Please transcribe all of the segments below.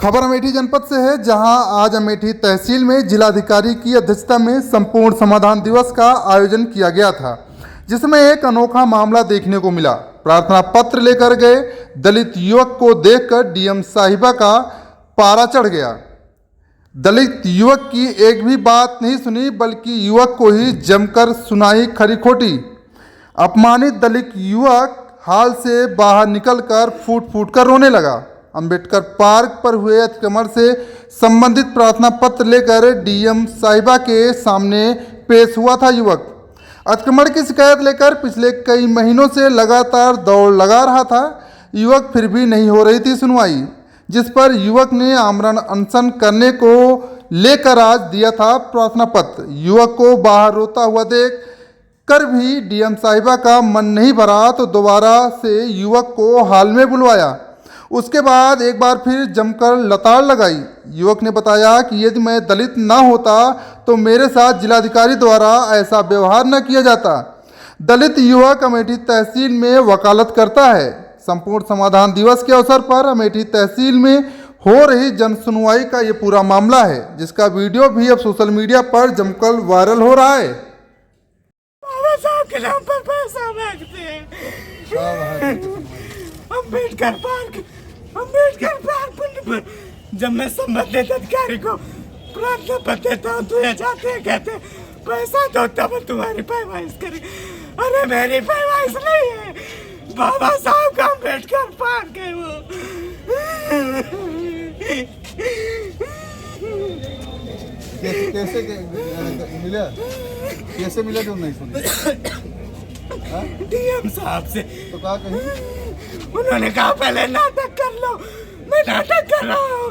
खबर अमेठी जनपद से है, जहां आज अमेठी तहसील में जिलाधिकारी की अध्यक्षता में संपूर्ण समाधान दिवस का आयोजन किया गया था, जिसमें एक अनोखा मामला देखने को मिला। प्रार्थना पत्र लेकर गए दलित युवक को देखकर डीएम साहिबा का पारा चढ़ गया। दलित युवक की एक भी बात नहीं सुनी, बल्कि युवक को ही जमकर सुनाई खरी खोटी। अपमानित दलित युवक हाल से बाहर निकलकर फूट फूट कर रोने लगा। अंबेडकर पार्क पर हुए अतिक्रमण से संबंधित प्रार्थना पत्र लेकर डीएम साहिबा के सामने पेश हुआ था युवक। अतिक्रमण की शिकायत लेकर पिछले कई महीनों से लगातार दौड़ लगा रहा था युवक, फिर भी नहीं हो रही थी सुनवाई, जिस पर युवक ने आमरण अनशन करने को लेकर आज दिया था प्रार्थना पत्र। युवक को बाहर रोता हुआ देख कर भी डीएम साहिबा का मन नहीं भरा, तो दोबारा से युवक को हाल में बुलवाया। उसके बाद एक बार फिर जमकर लताड़ लगाई। युवक ने बताया कि यदि मैं दलित ना होता तो मेरे साथ जिलाधिकारी द्वारा ऐसा व्यवहार न किया जाता। दलित युवक अमेठी तहसील में वकालत करता है। संपूर्ण समाधान दिवस के अवसर पर अमेठी तहसील में हो रही जन सुनवाई का ये पूरा मामला है, जिसका वीडियो भी अब सोशल मीडिया पर जमकर वायरल हो रहा है। बाबा साहब के नाम पर पैसा मांगते हैं। अम्बेडकर पार्क पर जब मैं संबंधित अधिकारी को प्रार्थना पत्र देता हूँ तो ये जाते हैं, कहते पैसा दो तब तुम्हारी पैमाइश करें। अरे मेरी पैमाइश नहीं है, बाबा साहब का अम्बेडकर पार्क है वो। कैसे मिला तुम नहीं सुने? डीएम साहब से। तो कहा कहीं उन्होंने कहा पहले नाटक कर लो। मैं नाटक कर रहा हूँ।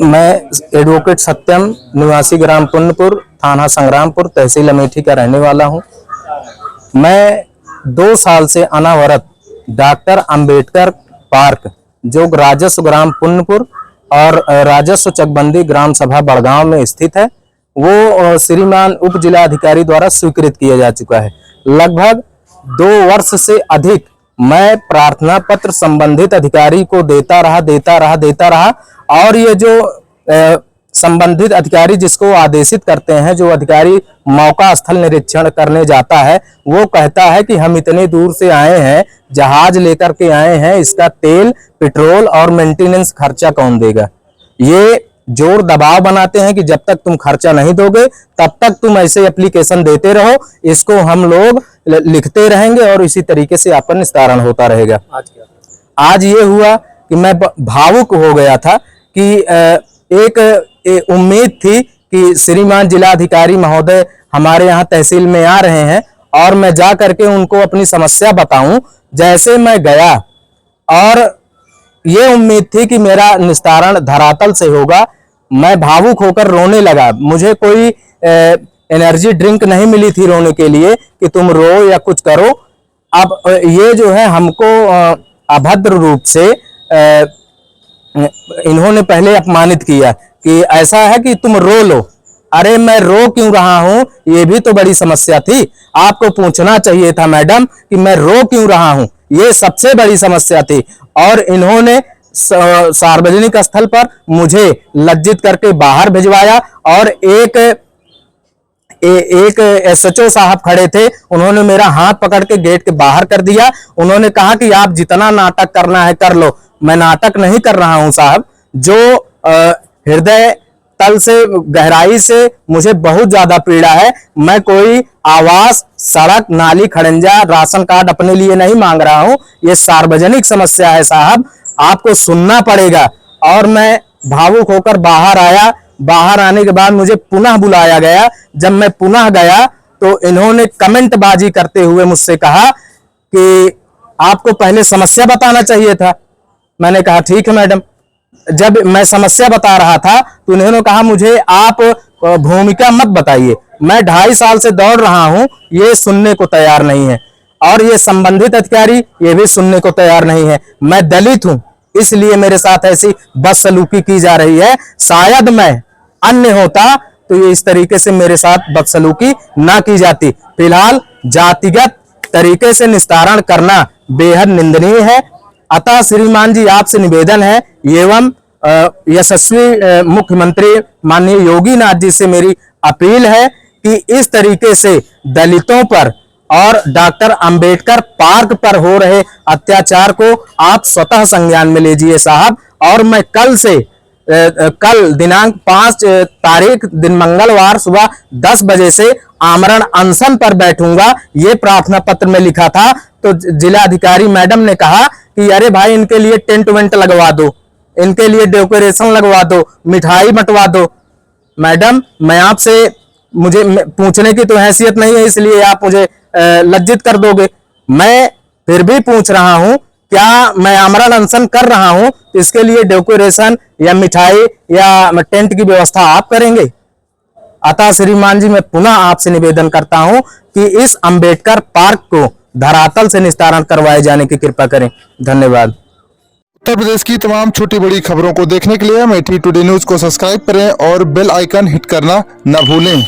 मैं एडवोकेट सत्यम, निवासी ग्राम पुण्यपुर, थाना संग्रामपुर, तहसील अमेठी का रहने वाला हूँ। मैं 2 साल से अनावरत डॉक्टर अंबेडकर पार्क, जो राजस्व ग्राम पुण्यपुर और राजस्व चकबंदी ग्राम सभा बड़गांव में स्थित है, वो श्रीमान उप जिलाधिकारी द्वारा स्वीकृत किया जा चुका है। लगभग 2 वर्ष से अधिक मैं प्रार्थना पत्र संबंधित अधिकारी को देता रहा और ये जो संबंधित अधिकारी जिसको आदेशित करते हैं, जो अधिकारी मौका स्थल निरीक्षण करने जाता है, वो कहता है कि हम इतने दूर से आए हैं, जहाज लेकर के आए हैं, इसका तेल, पेट्रोल और मेंटेनेंस खर्चा कौन देगा। ये जोर दबाव बनाते हैं कि जब तक तुम खर्चा नहीं दोगे तब तक तुम ऐसे एप्लीकेशन देते रहो, इसको हम लोग लिखते रहेंगे और इसी तरीके से आपका निस्तारण होता रहेगा। आज ये हुआ कि मैं भावुक हो गया था कि एक उम्मीद थी कि श्रीमान जिलाधिकारी महोदय हमारे यहाँ तहसील में आ रहे हैं और मैं जा करके उनको अपनी समस्या बताऊं। जैसे मैं गया और ये उम्मीद थी कि मेरा निस्तारण धरातल से होगा, मैं भावुक होकर रोने लगा। मुझे कोई एनर्जी ड्रिंक नहीं मिली थी रोने के लिए कि तुम रो या कुछ करो। अब ये जो है हमको अभद्र रूप से इन्होंने पहले अपमानित किया कि ऐसा है कि तुम रो लो। अरे मैं रो क्यों रहा हूं, ये भी तो बड़ी समस्या थी। आपको पूछना चाहिए था मैडम कि मैं रो क्यों रहा हूं, ये सबसे बड़ी समस्या थी। और इन्होंने सार्वजनिक स्थल पर मुझे लज्जित करके बाहर भिजवाया और एक एसएचओ साहब खड़े थे, उन्होंने मेरा हाथ पकड़ के गेट के बाहर कर दिया। उन्होंने कहा कि आप जितना नाटक करना है कर लो। मैं नाटक नहीं कर रहा हूं साहब, जो हृदय तल से, गहराई से मुझे बहुत ज्यादा पीड़ा है। मैं कोई आवास, सड़क, नाली, खड़ंजा, राशन कार्ड अपने लिए नहीं मांग रहा हूं। ये सार्वजनिक समस्या है साहब, आपको सुनना पड़ेगा। और मैं भावुक होकर बाहर आया। बाहर आने के बाद मुझे पुनः बुलाया गया। जब मैं पुनः गया तो इन्होंने कमेंट बाजी करते हुए मुझसे कहा कि आपको पहले समस्या बताना चाहिए था। मैंने कहा ठीक है मैडम। जब मैं समस्या बता रहा था तो उन्होंने कहा मुझे आप भूमिका मत बताइए, मैं 2.5 साल से दौड़ रहा हूं, ये सुनने को तैयार नहीं है। और ये संबंधित अधिकारी ये भी सुनने को तैयार नहीं है। मैं दलित हूं, इसलिए मेरे साथ ऐसी बदसलूकी की जा रही है। शायद मैं अन्य होता तो ये इस तरीके से मेरे साथ बदसलूकी ना की जाती। फिलहाल जातिगत तरीके से निस्तारण करना बेहद निंदनीय है। अतः श्रीमान जी आपसे निवेदन है एवं यशस्वी मुख्यमंत्री माननीय योगी नाथ जी से मेरी अपील है कि इस तरीके से दलितों पर और डॉक्टर अंबेडकर पार्क पर हो रहे अत्याचार को आप स्वतः संज्ञान में लीजिए साहब। और मैं कल दिनांक 5 तारीख दिन मंगलवार सुबह 10 बजे से आमरण अनशन पर बैठूंगा, ये प्रार्थना पत्र में लिखा था। तो जिलाधिकारी मैडम ने कहा कि अरे भाई इनके लिए टेंट वेंट लगवा दो, इनके लिए डेकोरेशन लगवा दो, मिठाई बंटवा दो। मैडम मैं आपसे मुझे पूछने की तो हैसियत नहीं है, इसलिए आप मुझे लज्जित कर दोगे। मैं फिर भी पूछ रहा हूं, क्या मैं आमरण अनशन कर रहा हूं तो इसके लिए डेकोरेशन या मिठाई या टेंट की व्यवस्था आप करेंगे? अतः श्रीमान जी मैं पुनः आपसे निवेदन करता हूं कि इस अंबेडकर पार्क को धरातल से निस्तारण करवाए जाने की कृपा करें। धन्यवाद। उत्तर प्रदेश की तमाम छोटी बड़ी खबरों को देखने के लिए अमेठी टुडे न्यूज को सब्सक्राइब करें और बेल आइकन हिट करना न भूलें।